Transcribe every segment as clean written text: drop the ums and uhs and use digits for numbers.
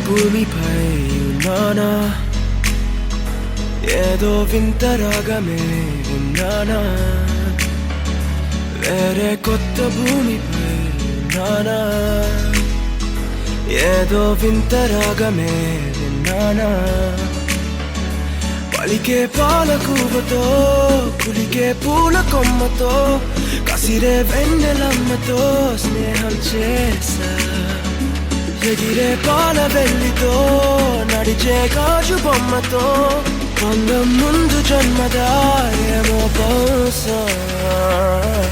భూమిపై ఉన్నానా, ఏదో వింత రాగమే విన్నానా, వేరే కొత్త భూమిపై ఉన్నానా, ఏదో వింత రాగమే విన్నానా, పలికే పాలకూవతో కులికే పూల కొమ్మతో కసిరే వెన్నెలమ్మతో స్నేహం చేసా, ఎగిరే పాల వెల్లితో నడిచే గాజు బొమ్మతో అందం ముందు జన్మదా ఏమో బహుశా.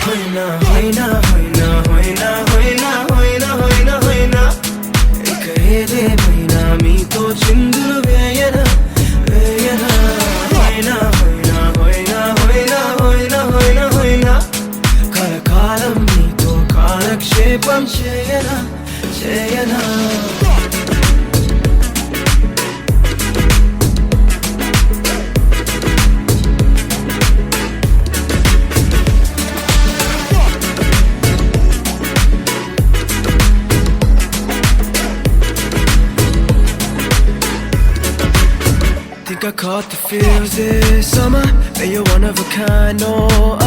హోయినా హోయినా హోయినా హోయినా హోయినా హోయినా హోయినా హోయినా ఇక ఏదేమైనా మీతో చిందులు వేయనా వేయనా. హోయినా హోయినా హోయినా హోయినా హోయినా హోయినా హోయినా కలకాలం మీతో కాలక్షేపం చేయనా చేయనా. Think I caught the feels this summer, but you're one of a kind, no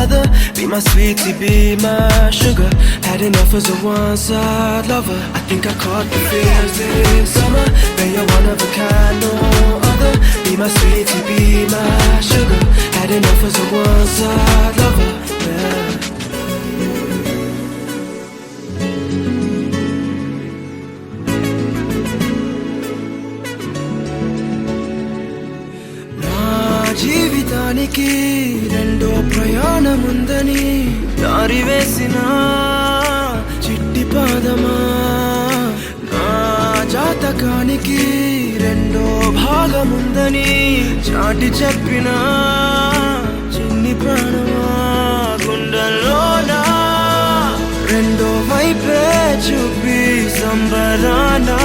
other. Be my sweetie, be my sugar. Had enough as a one-side lover. I think I caught the feels this summer, but you're one of a kind, no other. Be my sweetie, be my sugar. Had enough as a one-side lover. Yeah. జీవితానికి రెండో ప్రయాణముందని దారి వేసిన చిట్టి పాదమా, నా జాతకానికి రెండో భాగముందని చాటి చెప్పిన చిన్ని ప్రాణమా, గుండెల్లోనా రెండో వైపే చూపి సంబరానా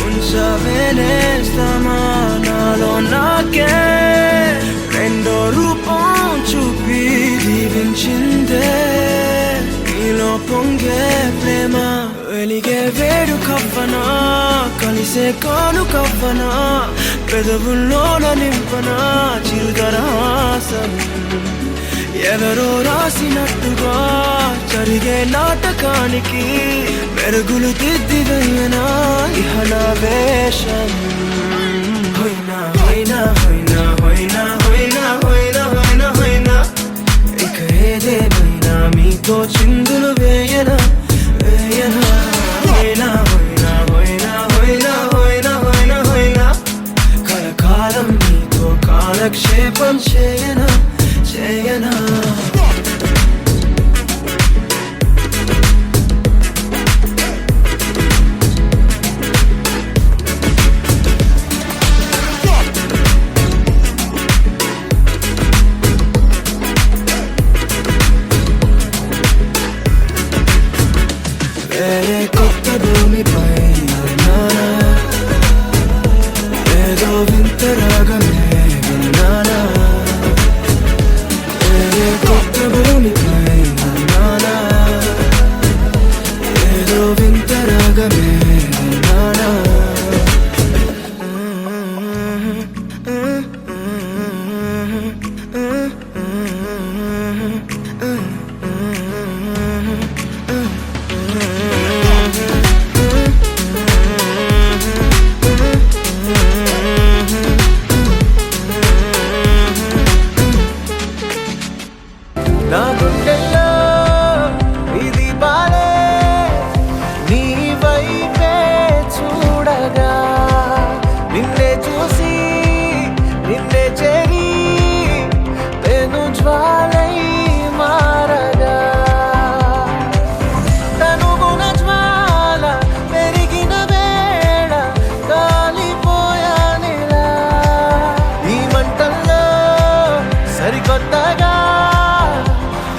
ఉంచవేనేస్తామా నాలో నాకే రెండో రూపం చూపి దీవించిందే నీలో పొంగే ప్రేమ. వెలిగే వేడు కవ్వనా కలిసే కాను కవ్వనా పెదవుల్లోన నింపనా చిరుదరహాసం ఎవరో రాసినట్టుగా జరిగే నాటకానికి మెరుగులు దిద్దివయ్యనా ఇహనా వేషం. హోయినా హోయినా హోయినా హోయినా హోయినా హోయినా హోయినా హోయినా ఇక ఏదేమైనా మీతో చిందులు వేయనా వేయనా. హోయినా హోయినా హోయినా హోయినా హోయినా హోయినా హోయినా కలకాలం మీతో కాలక్షేపం చేయనా చేయనా. వేరే కొత్త భూమిపై ఉన్నానా, ఏదో వింత రాగమే విన్నానా, వేరే కొత్త భూమిపై ఉన్నానా, ఏదో వింత రాగమే విన్నానా. నా గుండెల్లో ఇది బాలే నీ వైపే చూడగా నిన్నే చూసి నిన్నే చేరి నేను జ్వాలై మారగా తనుగుణ జ్వాల పెరిగిన వేళ కాలిపోయానిలా ఈ మంటల్లో సరికొత్తగా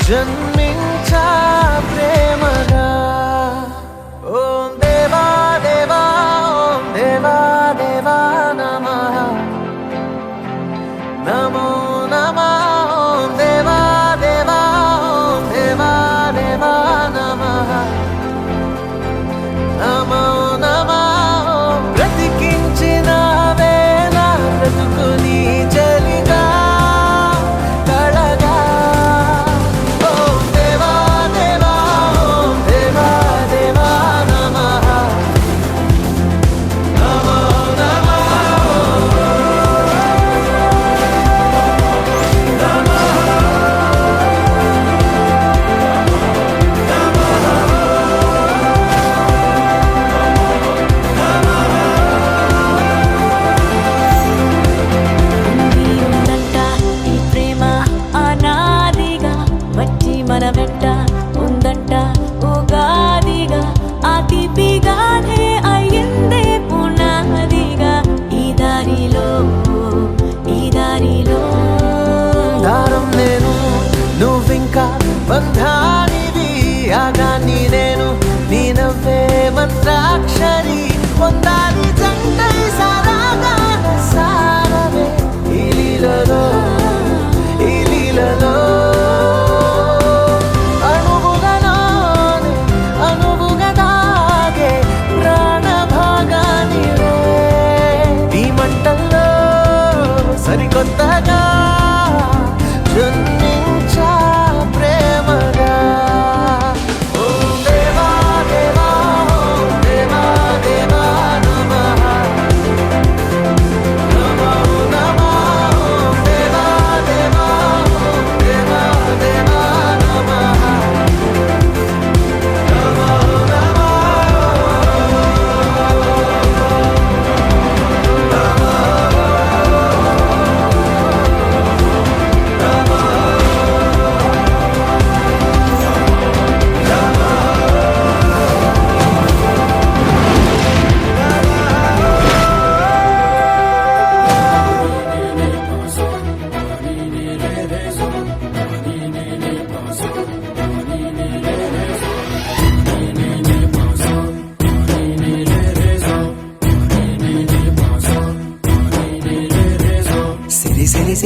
జన్మించా ప్రేమగా. ఓం దేవా దేవా ఓం దేవా దేవా నమః నమో నమః. ఓం దేవా దేవా ఓం దేవా దేవా నమః నమో నమః. ఓం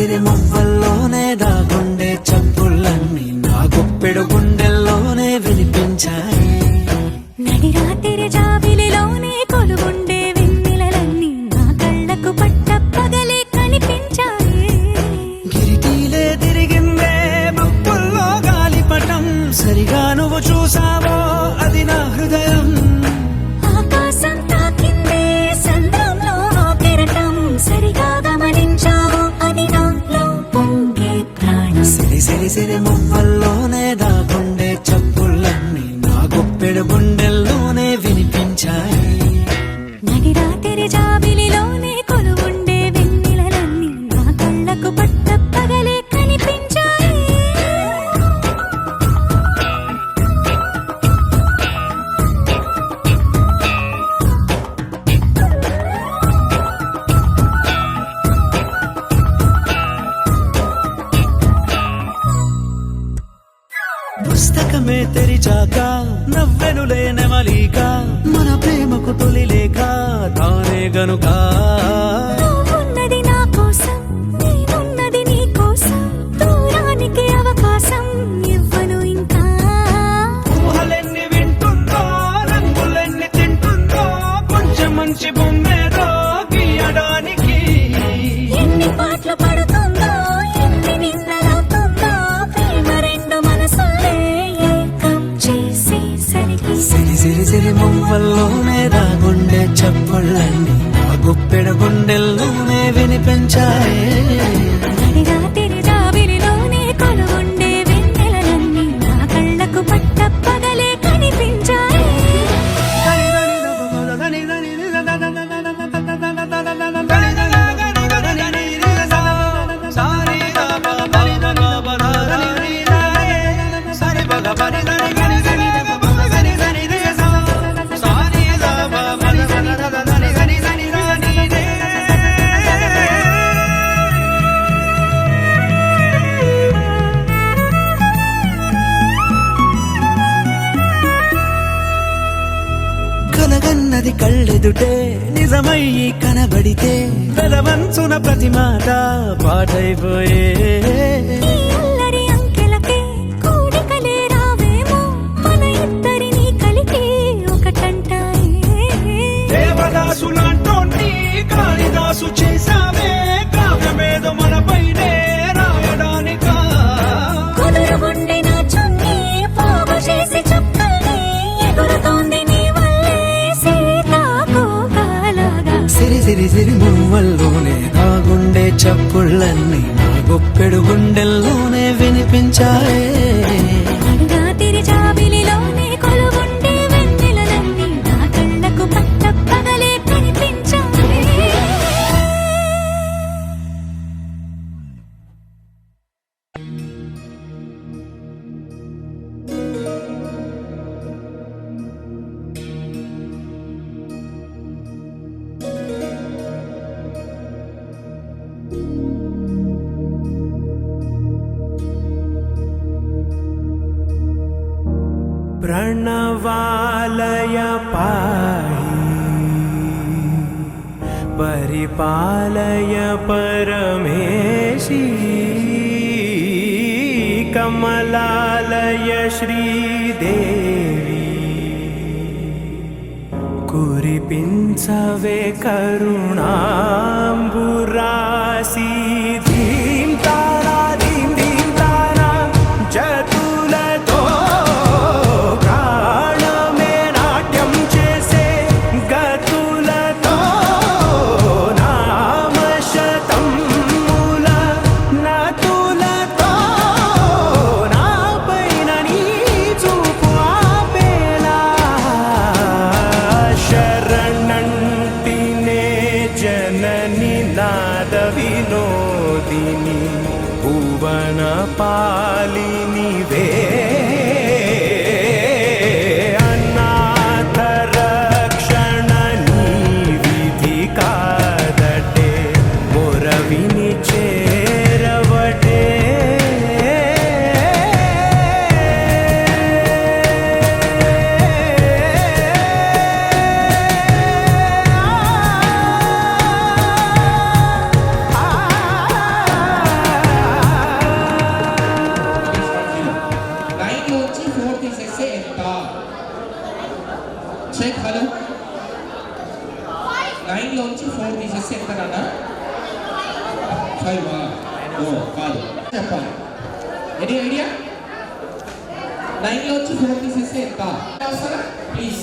సిరి మువ్వల్లోనే దాగుండే చప్పుళ్ళన్నీ నా గుప్పెడు గుండెల్లోనే వినిపించాయి. నడి రాత్రి జాబిలిలోనే కొలుగుండే వెన్నెలలన్నీ నా కళ్ళకు పట్టపగలే కనిపించాయి. గిరిటీలే తిరిగిందే మబ్బుల్లో గాలిపటం, సరిగా నువ్వు చూసావో అది నా హృదయం. ఆకాశం తాకిందే సంద్రంలో ఆ కెరటం, సరిగా గమనించావో అది నాలో పొంగే ప్రాణం. సిరి సిరి సిరి మువ్వల్లోనే దాగుండే చప్పుళ్ళన్నీ నా గుప్పెడు గుండెల్లోనే వినిపించాయి. నడి రాత్రి జాబిలిలోనే కొలువుండే వెన్నెలలన్నీ నా కళ్ళకు పట్టపగలే కనిపించాయి. పుస్తకమే తెరిచాక నవ్వెనులే నెమలిక, మన ప్రేమకు తొలి లేఖ తానే గనుక. నువ్వున్నది నా కోసం, నేనున్నది నీ కోసం, దూరానికి అవకాశం ఇవ్వను ఇంకా. ఊహలెన్ని వింటుందో, రంగులెన్ని తింటుందో, కొంచెం మంచి బొమ్మేదో గీయడానికి. ఎన్ని పాటలు పడుతుందో, ఎన్ని నిందలవుతుందో, ప్రేమ రెండు మనసులే ఏకం చేసేసరికి. సిరి సిరి సిరి మువ్వల్లోనే దాగుండే చప్పుళ్ళన్నీ నా గుప్పెడు గుండెల్లోనే వినిపించాయి. నడి రాత్రి జాబిలిలోనే కొలువుండే వెన్నెలలన్నీ నా కళ్ళకు పట్టపగలే కనిపించాయి. కలగన్నది కళ్ళెదుటే నిజమయ్యి కనబడితే, వెలవంచున ప్రతి మాట పాటైపోయే. ఈ అల్లరి అంకెలకే కూడికలే రావేమో, మన ఇద్దరిని కలిపి ఒకటంటాయే. దేవదాసులాంటోన్ని కాళిదాసు చేసావే, కావ్యమేదో మనపైనే రాయడానికా. కుదురుగుండె నా చున్నీ పోగు చేసి చుక్కల్ని ఎగురుతోంది నీ వల్లే సీతాకోకలాగా. సిరి సిరి సిరి మువ్వల్లోనే దాగుండే చప్పుళ్ళన్నీ నా గుప్పెడు గుండెల్లోనే వినిపించాయే. నడి రాత్రి జాబిలిలోనే కొలువుండే వెన్నెలలన్నీ నా కళ్ళకు పట్టపగలే కనిపించాయి. प्रणवालय पाहि परिपालय परमेशी कमलालय श्रीदेवी कुरिपिंचवे करुणांबुरासी धीं तारा धीं धीं तारा जतुलतो प्राणमे नाट्यं चेसे गतुलतो नामशतं मूल नतुलतो नापैन नी చూపు ఆపేలా శరణంటినే జనని నాద వినోద షేక్ హలో 9 లోంచి 4 తీసేస్తే ఎంత నాన్న 5 ఓ కాదు చెప్పాలి ఎనీ ఐడియా 9 లోంచి 4 తీసేస్తే ఎంత వస్తారా ప్లీజ్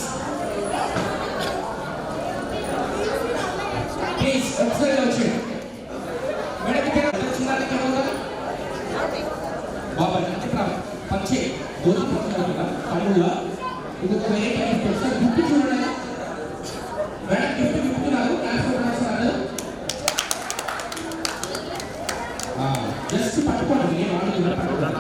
ప్లీజ్ ఒకసారి వచ్చి మేడం చిన్న బాబా పంచే దోషి తమ్ముళ్ళ ఇది ఒక గిఫ్ట్ చూడండి మేడం గిఫ్ట్ గిఫ్టున్నారు జస్ట్ పట్టుకోండి నేను వాడుతున్నా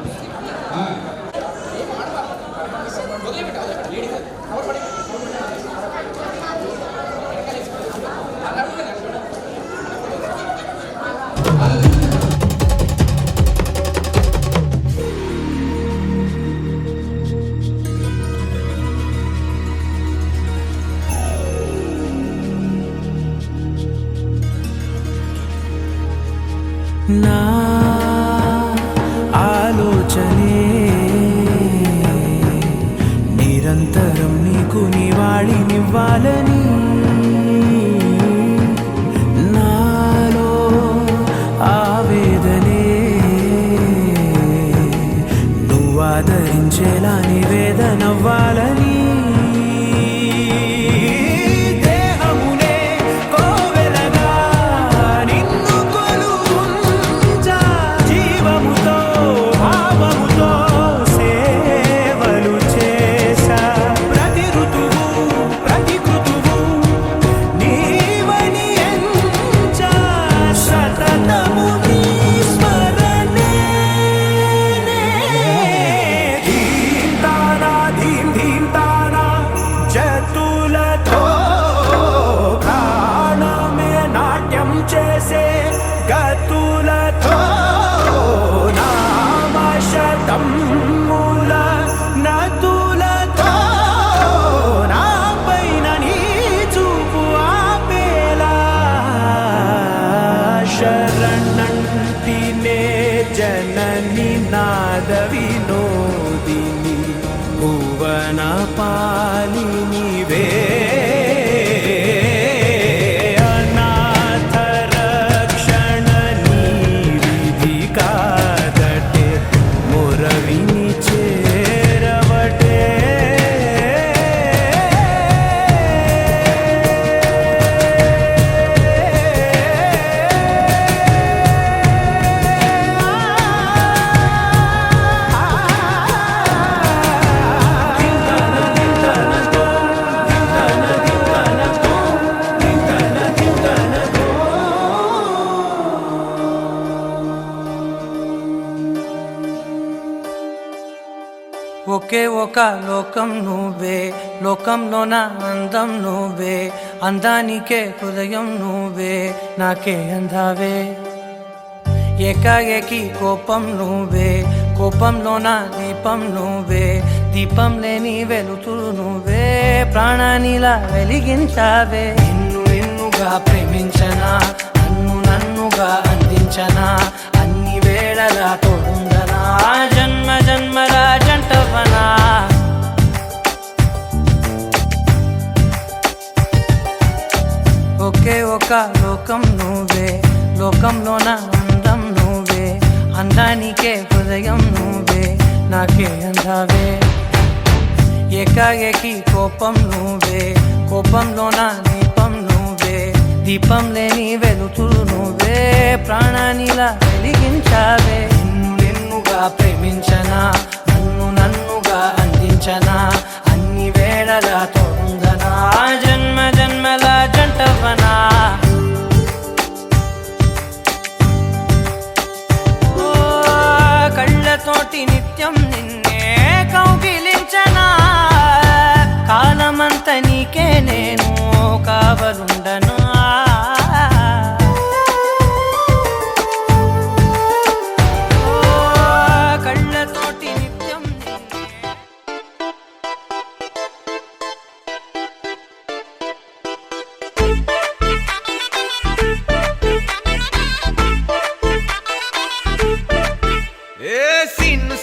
నా ఆలోచనే నిరంతరం నీకు నివాళినివ్వాలని నాలో ఆవేదనే నువ్వు ఆదరించేలా నివేదనవ్వాలని जननी नाद विनोदिनी भुवन पालिनी वे अनाथ रक्षण निधि कादटे मोरविनी चेरवटे ఒకే ఒక లోకం నువ్వే లోకంలోన అందం నువ్వే అందానికే హృదయం నువ్వే నాకే అందావే ఏకాఏకి కోపం నువ్వే కోపంలోన దీపం నువ్వే దీపం లేని వెలుతురు నువ్వే ప్రాణానిలా వెలిగించావే నిన్ను నిన్నుగా ప్రేమించనా నన్నుగా అందించనా అన్ని వేళలా తోడుందనా జన్మ జన్మల జంటవనా ఒకే ఒక లోకం నువ్వే లోకంలోన అందం నువ్వే అందానికే హృదయం నువ్వే నాకే అందావే ఏకాఏకి కోపం నువ్వే కోపంలోన దీపం నువ్వే దీపం లేని వెలుతురు నువ్వే ప్రాణానిలా వెలిగించావే నిన్నుగా ప్రేమించనా నన్నుగా అందించనా అన్ని వేళలా తోడుందనా జన్మ జన్మల జంటవనా కళ్ళతోటి నిత్యం నిన్నే కౌగిలించనా కాలమంత నీకే నేను కావలుండనా కళ్ళతోటి నిత్యం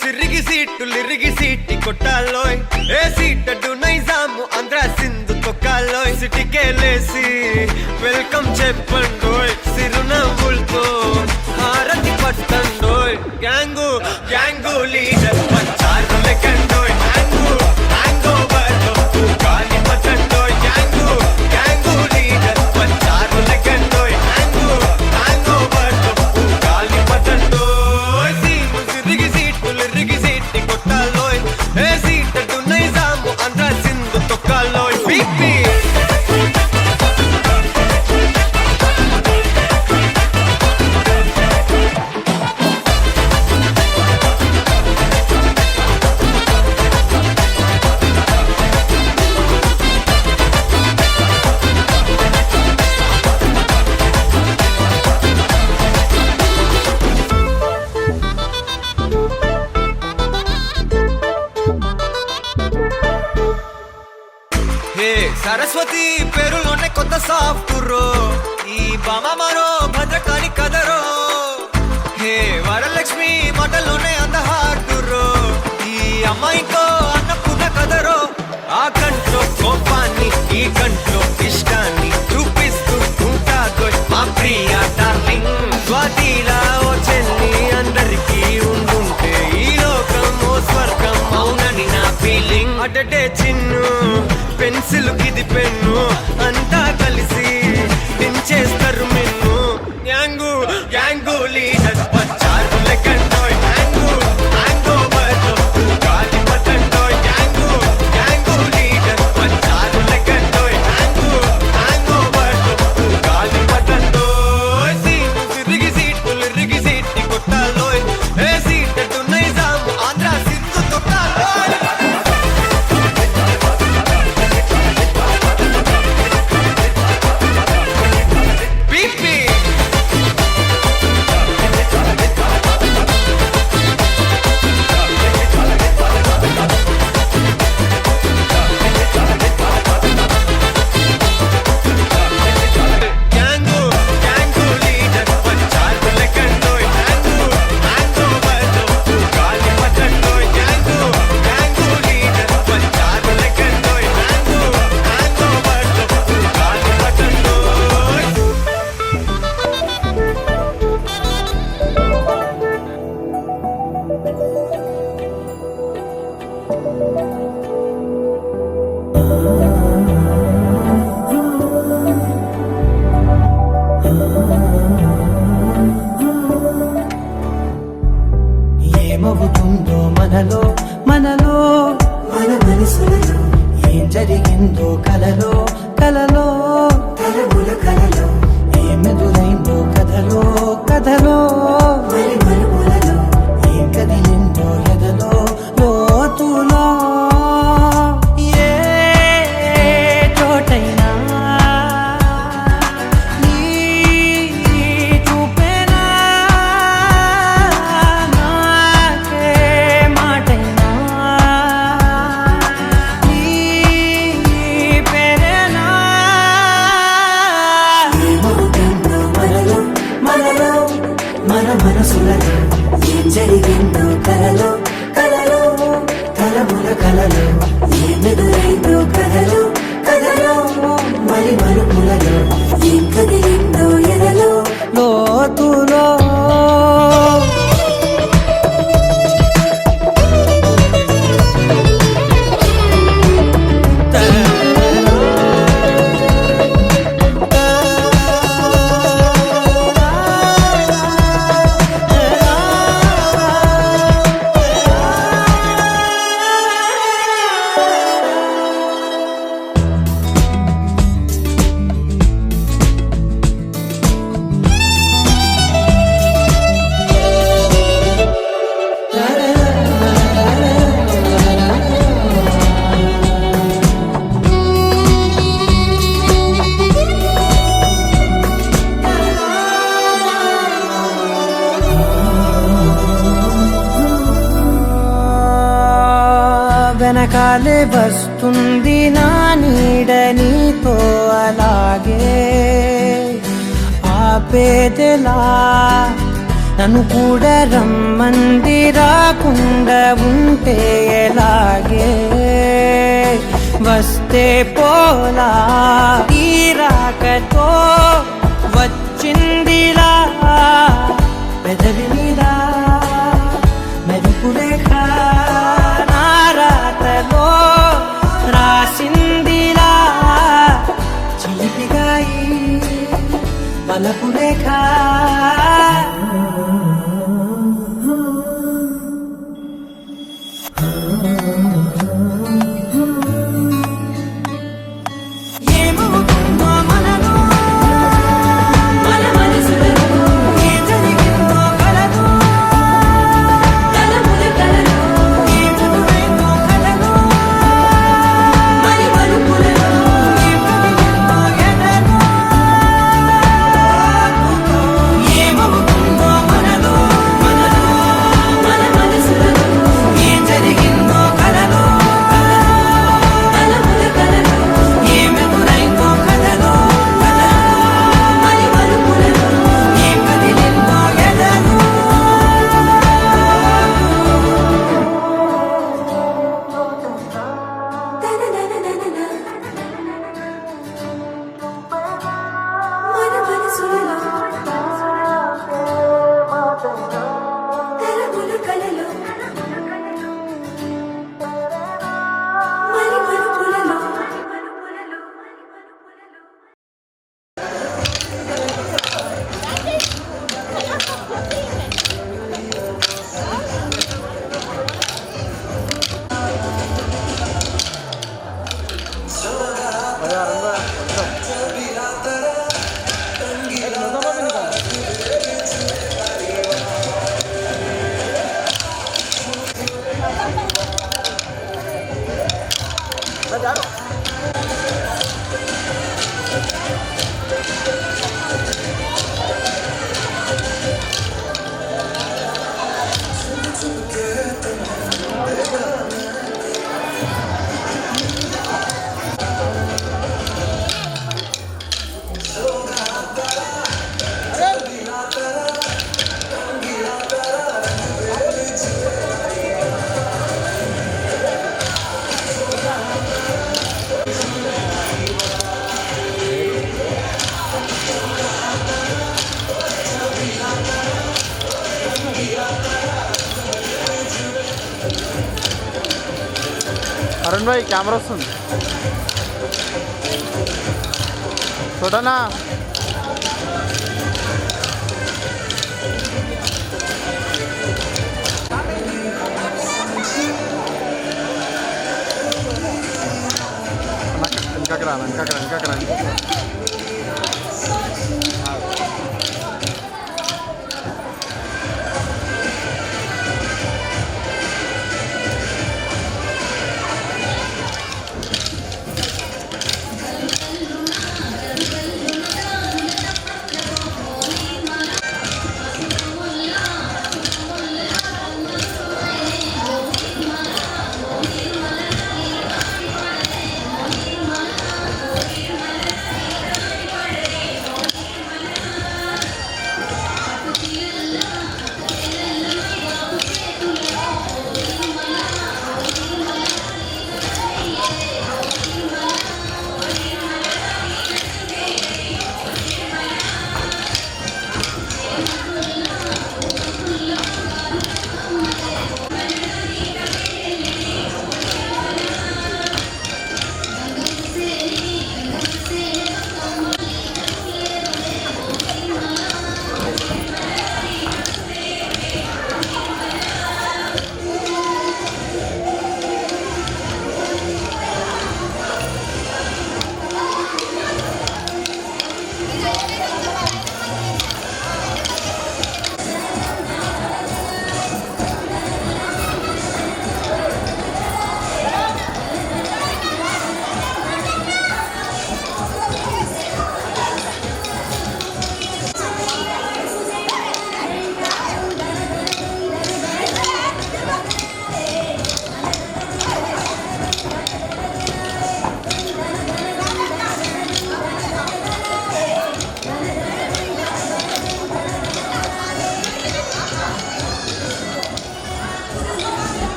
సిరిగి సీటు లిరిగి సీటి కొట్టాలోయ్ ఏ సీటడు నైజాము ఆంధ్ర సింధుతో సిటికేలేసి వెల్కమ్ చెప్పండోయ్ సిరునవ్వులతో హారతి పట్టండోయ్ గ్యాంగు గ్యాంగు లీడర్ పంచారు లెక్కండోయ్ హ్యాంగు హ్యాంగ్ ఓవర్లో గాలి పట్టండోయ్ గ్యాంగు గ్యాంగు లీడర్ పంచారు లెక్కండోయ్ హ్యాంగు హ్యాంగ్ ఓవర్లో గాలి పట్టండోయ్ సీము సిరిగి సీట్ కొట్టాలోయ్ ఏ సీట్ అటు నైజాము ఆంధ్ర సింధు తొక్కాలోయ్ బీపీ సరస్వతి పేరులోనే కొత్త సాఫ్ట్రో ఈ బామ మరో భద్రకాళి కదరో హే వరలక్ష్మి మాటల్లోనే అందహార్దురో ఈ అమ్మాయితో అన్నపూర్ణ కదరో ఆ కంట్లో కోపాన్ని ఈ కంట్లో ఇష్టాన్ని చూపిస్తూ ఉంటాదో మా ప్రియ డార్లింగ్ స్వాతిలా ఓ చెల్లి అందరికీ ఉండుంటే ఈ లోకం ఓ స్వర్గం అవునని నా ఫీలింగ్ అటటే చిన్ను పెన్సిల్ కిది పెన్ను అంతా కలిసి దించేస్తారు మెన్ను గ్యాంగు గ్యాంగు లీడర్ పంచారు లెక్కండోయ్ హ్యాంగు హ్యాంగ్ ఓవర్లో గాలి పట్టండోయ్ గ్యాంగు గ్యాంగు లీడర్ పంచారు లెక్కండోయ్ హ్యాంగు హ్యాంగ్ ఓవర్లో గాలి పట్టండోయ్ సీము సిరిగి సీట్ కొట్టాలోయ్ ఏ సీట్ అటు నైజాము ఆంధ్ర సింధు తొక్కాలోయ్ ఏమవుతుందో మనలో మనలో మన మనసులలో ఏం జరిగిందో కలలో కలలో తలముల కలలో ఏమెదురైందో కథలో కథలో మరి మరుపులలో ఏం కదిలిందో ఎదలో లోతులో ఏ చోటైనా నీ చూపేనా నాకే మాటైనా నీ పేరేనా ఏమవుతుందో మనలో మనలో మన మనసులలో ఏం జరిగిందో కలలో కలలో తలముల కలలో ఏమెదురైందో కథలో కథలో మరి మరుపులలో ఏం కదిలిందో ఎదలో లోతులో వెనకాలే వస్తుంది నా నీడ నీతో అలాగే ఆపేదెలా నన్ను కూడా రమ్మంది రాకుండా ఉంటే ఎలాగే వస్తే పోలా తీరాకతో వచ్చిందిలా పెదవి మీద మెరుపులేఖ నారాతలో రాసిందిలా చిలిపిగాయి బలపులేఖ అరుణ్ భాయ్ కెమెరా వస్తుంది చూడనా వెనకరా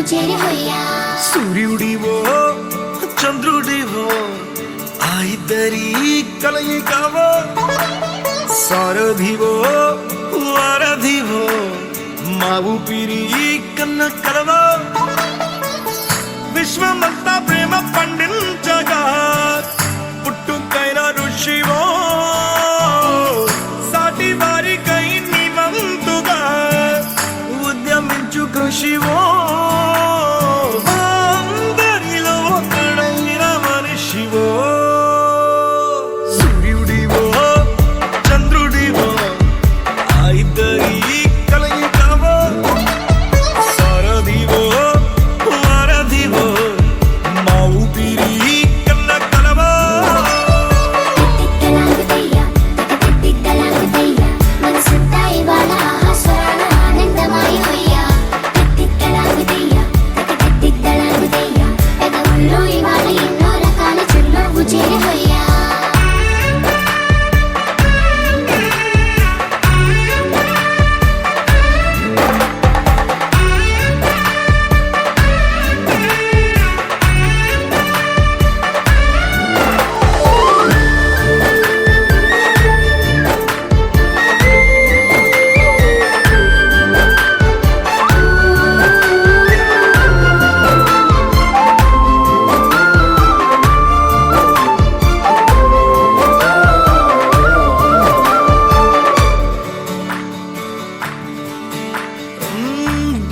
చేరి హొయ్యా సూర్యుడివో చంద్రుడివో ఆ ఇద్దరి కలయికవో సారథివో వారధివో మా ఊపిరి కన్న కలవో విశ్వమంతా ప్రేమ పండించగా పుట్టుకైన ఋషివో సాటి వారికై నివంతుగా ఉద్యమించు కృషివో అందరిలో ఒకడైన మనిషివో సూర్యుడివో చంద్రుడివో ఆ ఇద్దరి కలయికవో సారథివో వారధివో మా ఊపిరి కన్న కలవో తిక్కలాగుతయ్యా తిక్కలాగుతయ్యా మనసంతా ఇవాళ ఆస్వాన ఆనందమాయ హొయ్యా తిక్కలాగుతయ్యా తిక్కలాగుతయ్యా పెదవుల్లో ఇవాళ ఎన్నో రకాల చిరునవ్వు చేరి హొయ్యా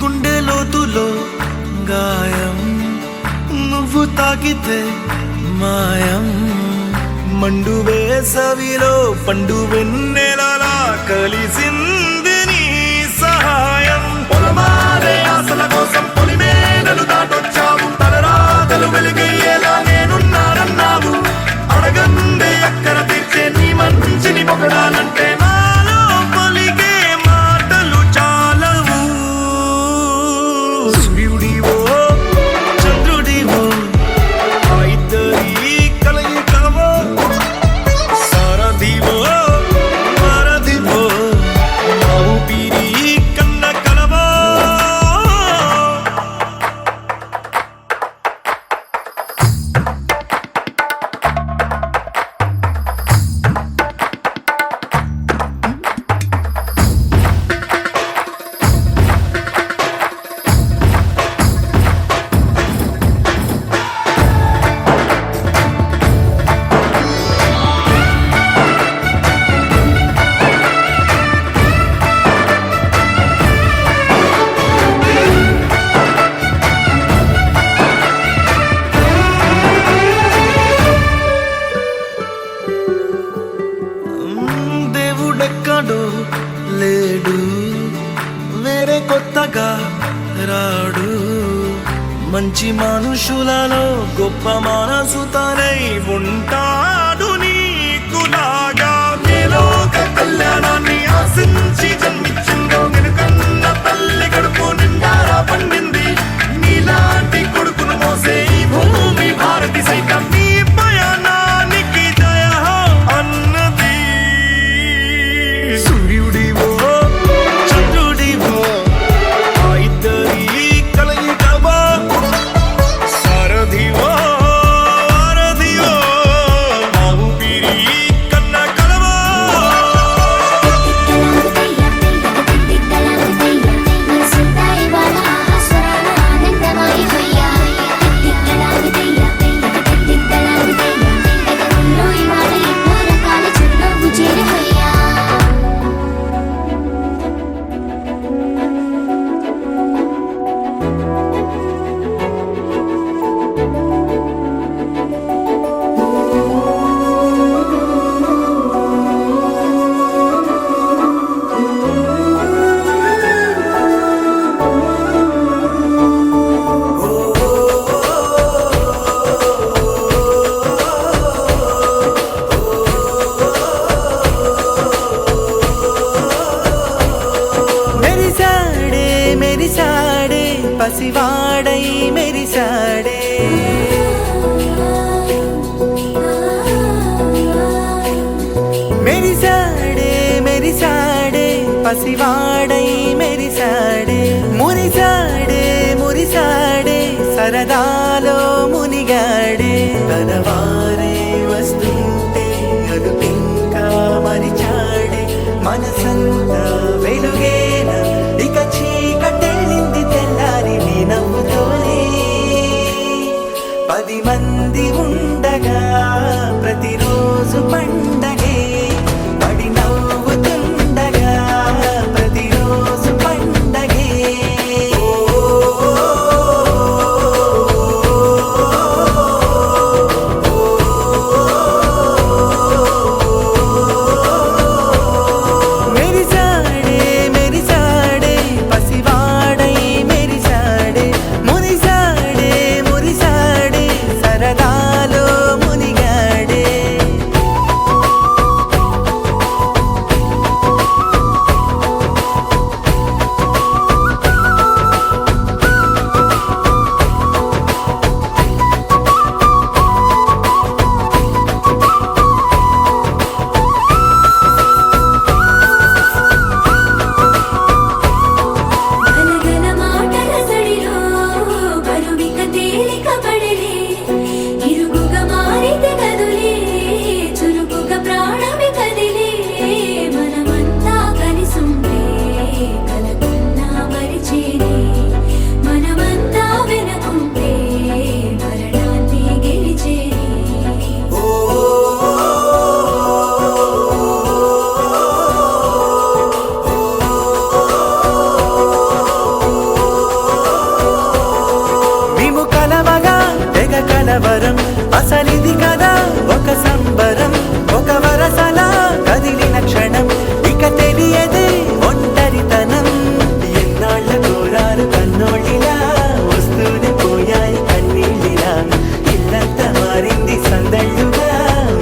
గుండె లోతులో గాయం నువ్వు తాకితే మాయం మండు వేసవిలో పండు వెన్నెలలా కలిసింది నీ సహాయం పొలమారే ఆశల కోసం పొలిమేనలు దాటొచ్చావు తలరాతలు వెలుగయ్యేలా నేనున్నానన్నావు అడగందే అక్కర తీర్చే నీ మంచిని పొగడాలంటే నాలో పలికే మాటలు చాలవు సూర్యుడివో చంద్రుడివో ఆ ఇద్దరి కలయికవో సారథివో వారధివో మా ఊపిరి కన్న కలవో దేవుడెక్కడో లేడు వేరే కొత్తగా రాడు మంచి మనుషులలో గొప్ప మనసు తనై ఉంటాడు నీకులాగా లోక కళ్యాణాన్ని ఆశించి జన్మించిందో వెనుకన్న తల్లి కడుపు నిండారా పండింది నీలాంటి కొడుకును మోసే ఈ భూమి భారతి సైతం నీ పయనానికి జయ అన్నది సూర్యుడివో చంద్రుడివో ఆ ఇద్దరి కలయికవో సారథివో వారధివో మా ఊపిరి కన్న కలవో తిక్కలాగుతయ్యా మనసంతా ఇవాళ ఆస్వాన ఆనందమాయ హొయ్యా తిక్కలాగుతయ్యా పెదవుల్లో ఇవాళ ఎన్నో రకాల చిరునవ్వు చేరి హొయ్యా మెరిసాడే మెరిసాడే పసివాడై మెరిసాడే మెరిసాడే మెరిసాడే పసివాడై మెరిసాడే మురిసాడే మురి మెరిసాడే సరదాలో మునిగాడే తన వారే వస్తుంటే అదుపింకా మరిచాడే మనసంతా వెలుగేన ఇక చీకటెళ్ళింది తెల్లారి నీ నవ్వుతోనే 10 మంది ఉండగా ప్రతిరోజు పండగే పడి నవ్వుతుండగా ప్రతిరోజు పండగే మెరిసాడే మెరిసాడే పసివాడై మెరిసాడే మురిసాడే మురిసాడే సరదాలో మునిగాడే గలగల మాటల సడిలో బరువిక తేలిక పడలే ఇరుగుగా మారితే కదులే చురుకుగా ప్రాణమి కదిలే మనమంతా కలిసుంటే కలకున్నా మరిచేనే మనమంతా వెనకుంటే మరణాన్ని గెలిచేనే మేము కలవగా తెగ కలవరం అసలిది కదా ఒక సంబరం ఒక వరసలా కదిలిన క్షణం ఇక తెలియదే ఒంటరితనం ఎన్నాళ్ళ కోరారు కన్నోళ్ళిలా వస్తూనే పోయాయి కన్నీళ్ళిలా ఇల్లంతా మారింది సందళ్ళుగా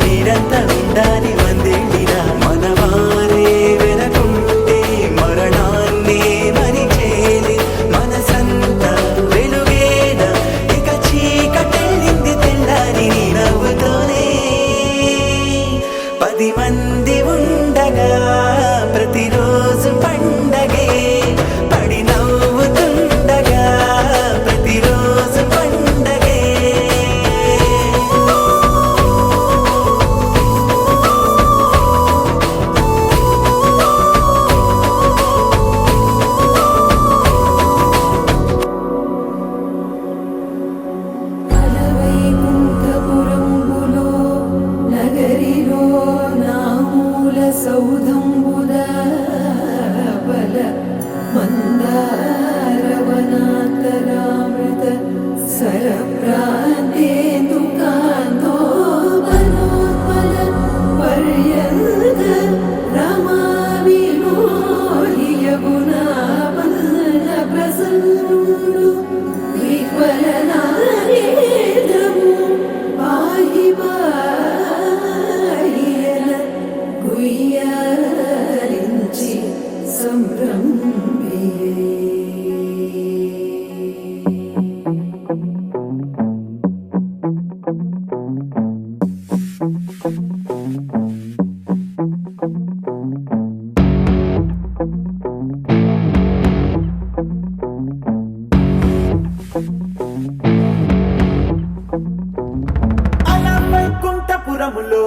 మీరంతా ఉండాలి వందేళ్ళిలా మనవారే వెనకుంటే మరణాన్నే మరిచేలే మనసంతా వెలుగేన ఇక చీకటెళ్ళింది తెల్లారి నీ నవ్వుతోనే 10 మంది ఉండగా ప్రతిరోజు పండగే పడి నవ్వుతుండగా ప్రతిరోజు పండగే వైకుంఠపురంబులో నగరిలో నామూల సౌధంబుద బల మందారవనాంతరామృత సరప్రాంతేందుకాంతో బలోత్పల పర్యంత రమా విమోహియగుణా బల ప్రసన్నుడు విహ్వలనారేంద్రము పాహి పాహియన గుయ్యారించి సంభ్రమియే అలా వైకుంఠపురములో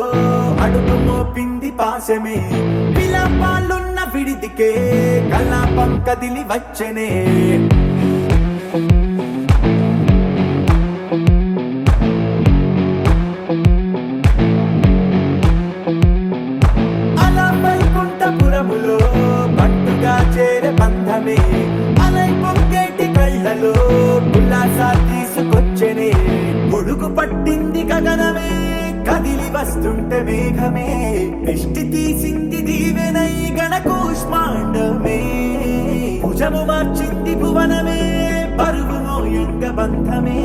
అడుగు మోపింది పాశమే విలాపాలున్న విడిదికే కలాపం కదిలి వచ్చనే అలా వైకుంఠపురములో పట్టుగా చేరే బంధమే అలై పొంగేటి కళ్ళలో ఉల్లాసా తీసుకొచ్చనే గొడుగు పట్టింది గగనమే కదిలి వస్తుంటే మేఘమే దృష్టి తీసింది దీవెనై గణకూష్మాండమే భుజము మార్చింది భువనమే పరువు మోయంగ బంధమే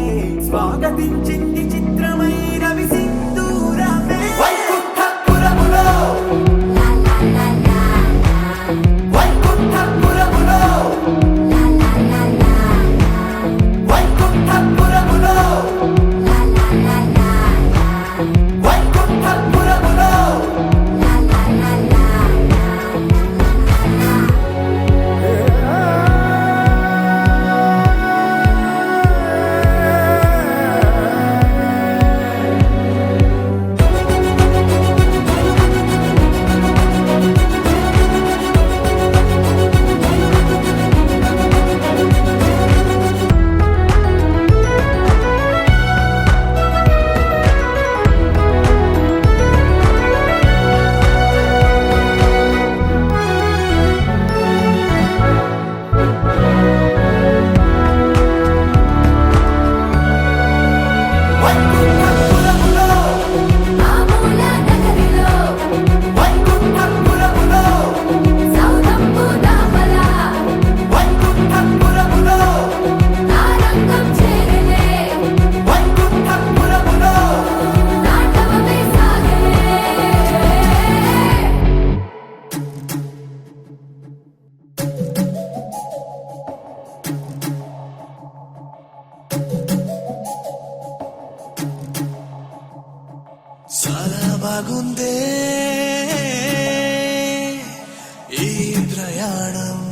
స్వాగతించింది చిత్రమై రవి సింధూరమే వైకుంఠపురములో వైకుంఠపురములో వైకుంఠపురములో వైకుంఠపురములో బాగుందే ఈ ప్రయాణం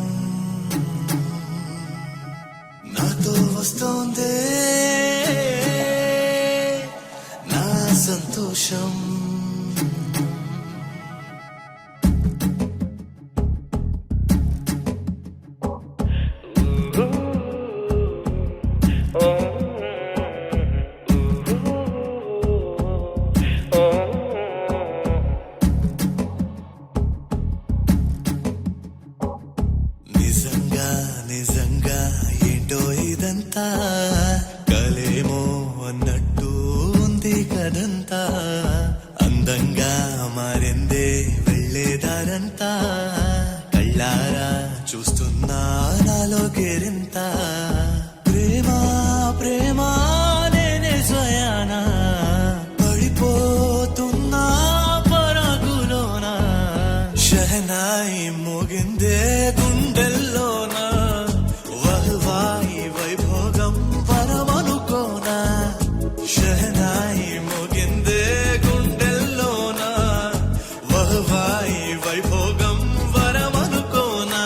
నాతో వస్తోందే నా సంతోషం నిజంగా నిజంగా ఏంటో ఇదంతా కలేమో అన్నట్టు ఉంది కదంతా అందంగా మారిందే వెళ్ళేదారంతా కళ్ళారా చూస్తున్నా నాలో కేరింత ప్రేమ ప్రేమ నేనే స్వయానా పడిపోతున్నా పరాకులోనా షహనాయి మోగిందే గుండెల్లోనా వహ్వాయి వైభోగం పరమనుకోనా షహనాయి మోగిందే గుండెల్లోనా వహ్వాయి వైభోగం వరమనుకోనా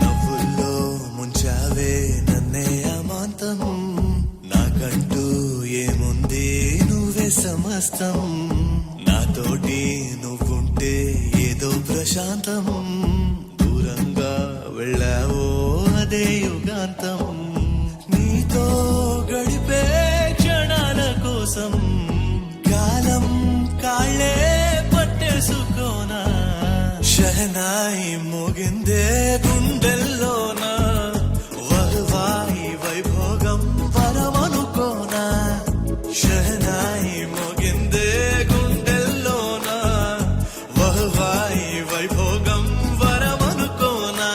నవ్వుల్లో ముంచావే నన్నే అమాంతం నాకంటూ ఏముంది నువ్వే సమస్తం నాతోటి నువ్వుంటే ఏదో ప్రశాంతం దూరంగా వెళ్ళావో అదే యుగాంతం నీతో గడిపే క్షణాల కోసం కాలం కాళ్ళే పట్టేసుకోనా షహనాయి మోగిందే గుండెల్లోనా వహ్వాయి వైభోగం పరమనుకోనా షహనాయి మోగిందే గుండెల్లోనా వహ్వాయి వైభోగం వరమనుకోనా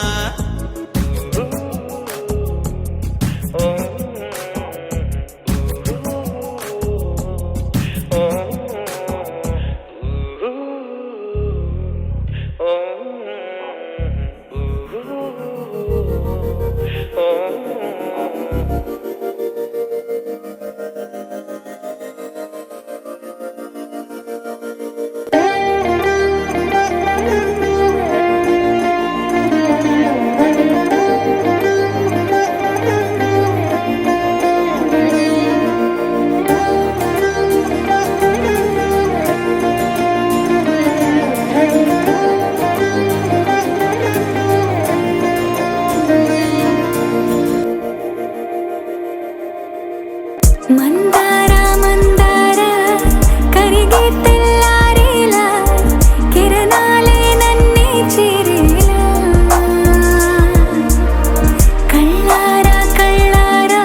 మందార మందార కరిగే తెల్లారేలా కిరణాలే నన్నే చేరేలా కళ్ళారా కళ్ళారా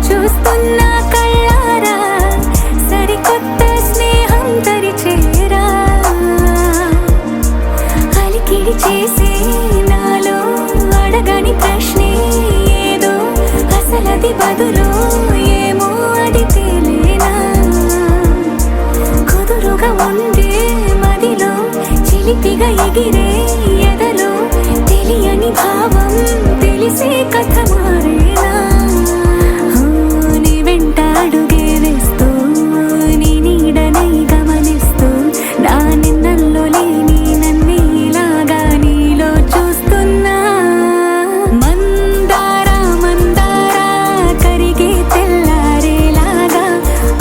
చూస్తున్నా కళ్ళారా సరికొత్త స్నేహం తరిచేరా అలికిడి చేసే నాలో అడగని ప్రశ్నే ఏదో అసలది బదులు ఏమో అది తేలేనా కుదురుగా ఉండే మదిలో చిలిపిగా ఎగిరే ఎదలో తెలియని భావం తెలిసే కథ మారేనా నీ వెంట అడుగే వేస్తూ నీ నీడనై గమనిస్తూ నా నిన్నల్లో లేని నన్నే ఇలాగా నీలో చూస్తున్నా మందార మందార కరిగే తెల్లారేలాగా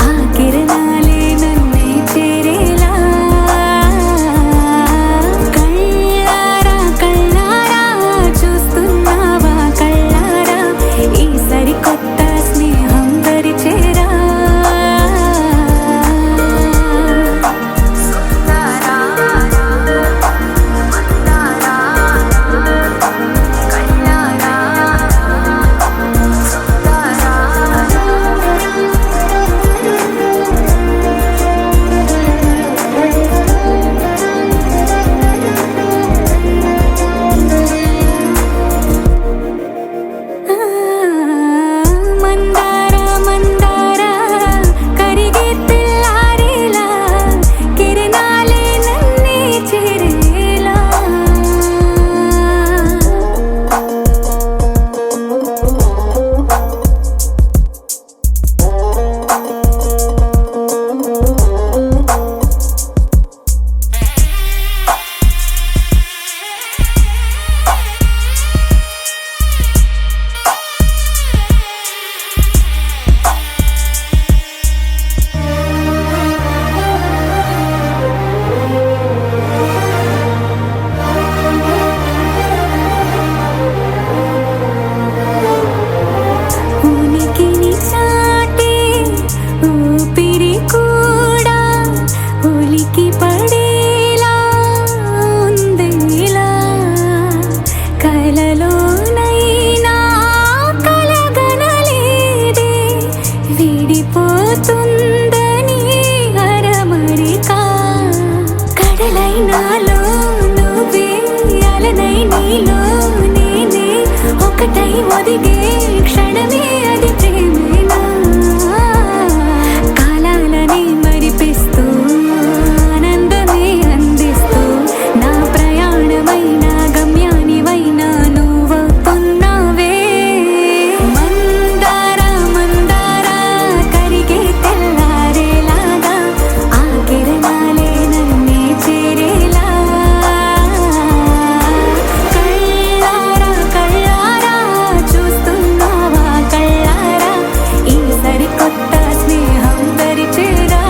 ఆ కిరణాలే నన్నే చేరేలా కళ్ళారా కళ్ళారా చూస్తున్నావా కళ్ళారా పడేలా ఉంది ఇలా కలలోనైనా కలగనలేదే విడిపోతుందని అరమరికా కడలైనాలో నువ్వే అలనై నీలో నేనే ఒకటై ఒదిగే క్షణమే అది ప్రేమేనా కాలాలని మరిపిస్తూ ఆనందమే అందిస్తూ నా ప్రయాణమైన గమ్యానివైనా నువ్వవుతున్నావే మందార మందార కరిగే తెల్లారేలాగా ఆ కిరణాలే నన్నే చేరేలా కళ్ళారా కళ్ళారా చూస్తున్నావా కళ్ళారా ఈ సరికొత్త స్నేహం పరిచేరా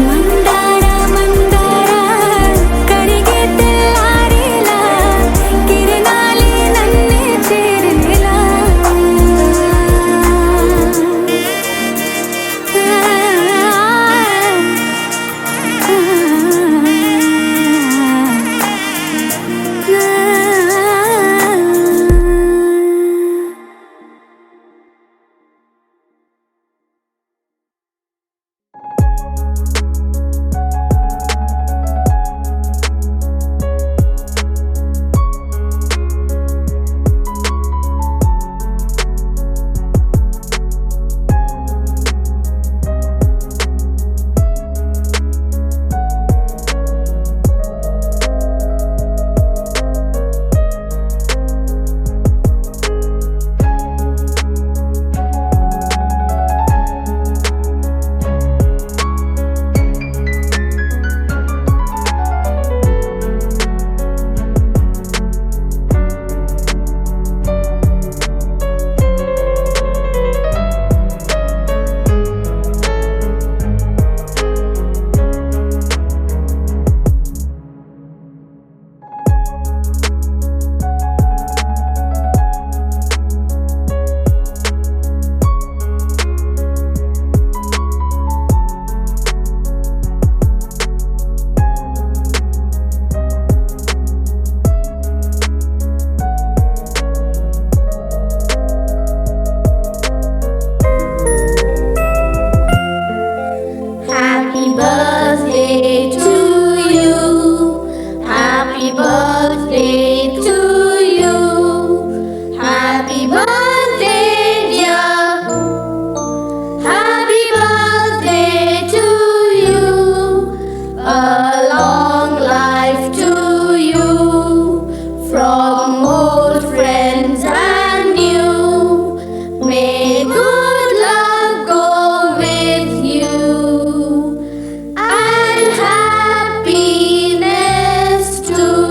మందార మందార కరిగే తెల్లారేలా కిరణాలే నన్నే చేరేలా Happy birthday to you. Happy birthday to you. Happy birthday, dear. Happy birthday to you. A long life to you. From old friends and new. May good luck go with you. And happiness too.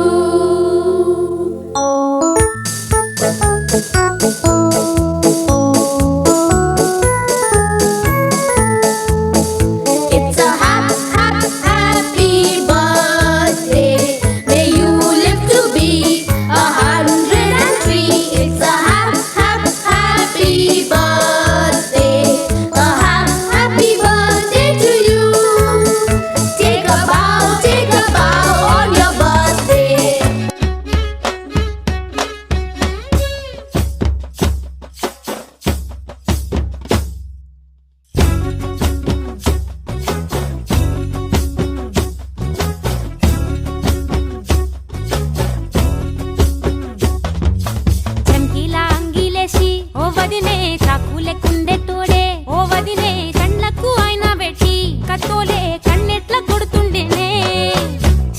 It's a happy birthday. May you live to be 103. It's a happy birthday. A happy birthday to you. Take a bow on your birthday. చంకీలా అంగిలేసి ఓ వదినే చాకులే కుండే తోడే ఓ వదినే కండ్లకు అయినా పెట్టి కత్తోలే కన్నెట్ల కొడుతుండేనే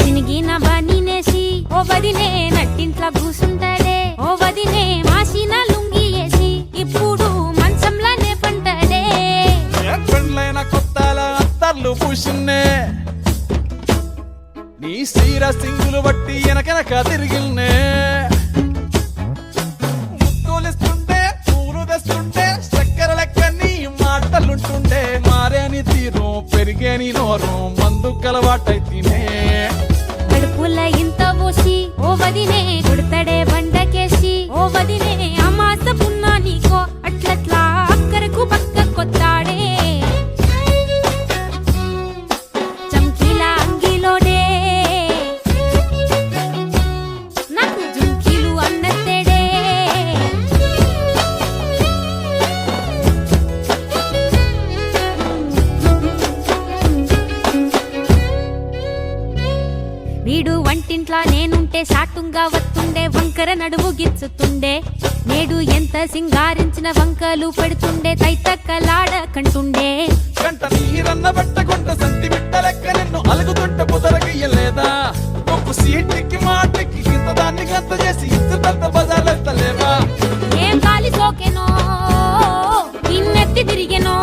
సినిగిన బనీనేసి ఓ వదినే నట్టింట్ల కూసుంటాడే ఓ వదినే మాసిన లుంగి వేసి ఇప్పుడు మంచంలానే పంటాడే పెండ్లైన కొత్తాల అత్తర్లు పూసిన్నే నీ సీర సింగులు బట్టి వెనకెనక తిరిగిల్నే ముత్తులిస్తుంటే పూలు తెస్తుంటే చక్కెర లెక్క నీ మాటలుంటుండే మారేని తీరు పెరిగేని నోరు మందు కలవాటైతేనే కడుపుల వదినే కొడతడే బండకేసి ఓ వదినే అమాస పున్నా నీకో అట్లట్లా అక్కరకు పక్క కొత్తాడే చంకీలా అంగిలోడే నాకు జుంకీలు అన్నత్తేడే వీడు వంటింట్లా నేనుంటే సాటుంగా వస్తుండే వంకర నడువు గిచ్చుతుండే నేడు ఎంత సింగారించిన వంకలు పెడుతుండే తైతక్కలాడ కంటుండే కంట నీరన్న బట్టకుంట సంతి బిడ్డ లెక్క నిన్ను అలుగుతుంటే బుదరగయ్యలేదా ఒక్కు సీటికి మాటకి ఇంత దాన్ని గంత చేసి ఇంత పెద్ద బజార్లెత్తలేవా ఏం గాలి సోకెనో ఇన్నెత్తి తిరిగెనో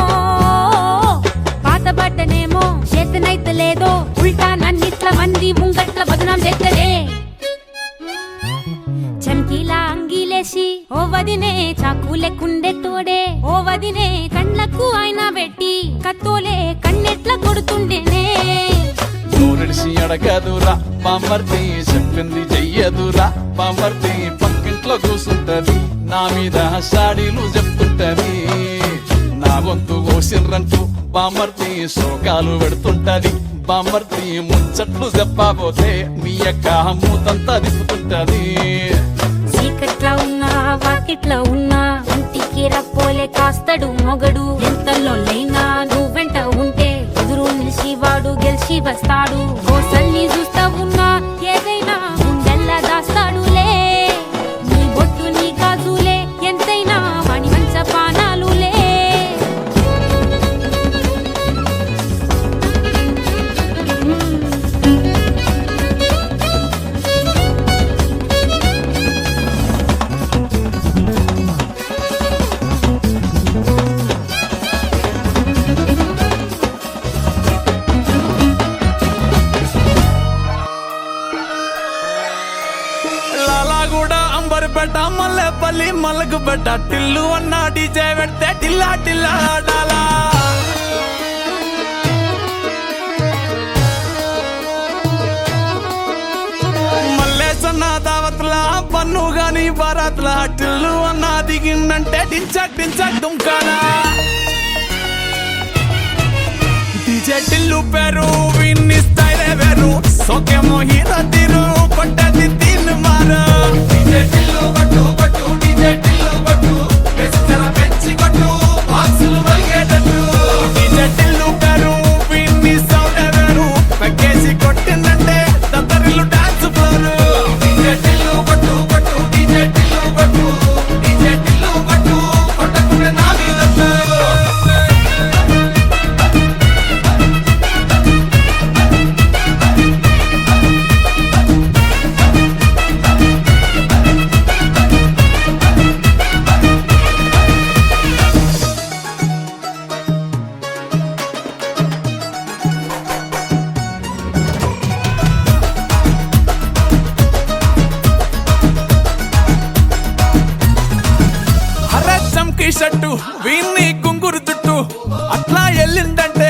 పాతబడ్డనేమో చేతనైతే లేదో ఉల్టా నన్నిట్ల మంది ముంగట్ల బదనాం చేస్తదే చంకీలా అంగిలేసి ఓ వదినే చాకులెక్కుండే తోడే ఓ వదినే కండ్లకు ఆయన పెట్టి కత్తోలే కన్నెట్ల కొడుతుండేనే నూరిడిసి అడగదురా పామర్తి చెప్పింది చెయ్యదురా పామర్తి పక్కింట్లో కూసుంటది నా మీద సాడీలు చెప్తుంటది నా గొంతు కోసిర్రంటూ బామర్తి శోకాలు పెడుతుంటది బామర్తి ముచ్చట్లు చెప్పబోతే మీ యొక్క మూతంతా దిప్పుతుంటది చీకట్లా ఉన్నా వాకిట్లా ఉన్నా ఇంటికి రప్పోలే కాస్తడు మొగడు ఎంతలోనైనా నువ్వు వెంట ఉంటే ఎదురు నిలిచి వాడు గెలిచి వస్తాడు గోసల్ని చూస్తా ఉన్నా ఏదైనా గుండెల్లా దాస్తాడులే నీ బొట్టు నీ గాజులే ఎంతైనా వాణి మంచ పానాలులే లాలాగూడ అంబర్పేట మల్లెపల్లి మలకుపేట టిల్లు అన్న డీజే పెడితే టిల్లా టిల్లా ఆడాలా మల్లేసన్న దావత్ల పన్ను గాని బారాత్ల టిల్లు అన్న దిగిందంటే టించక్ టించక్ దుంకాలా డీజే టిల్లు పేరు విన్ని స్టైలే వేరు సోకేమో హీరో తీరు కొట్టది తీన్ మారు డీజే టిల్లు కొట్టు కొట్టు డీజే టిల్లు కొట్టు వెచ్చర పెంచి కొట్టు బాక్సులు వలిగేటట్టు డీజే టిల్లు పేరు విన్ని సౌండే వేరు పక్కేసి కొట్టిందంటే దత్తరిల్లు డాన్స్ ఫ్లోర్ డీజే టిల్లు కొట్టు కొట్టు డీజే టిల్లు కొట్టు డీజే టిల్లు కొట్టు కొట్టకుండా నా మీద షట్టు వీన్ని కుంగురు చుట్టు అట్లా ఎల్లిందంటే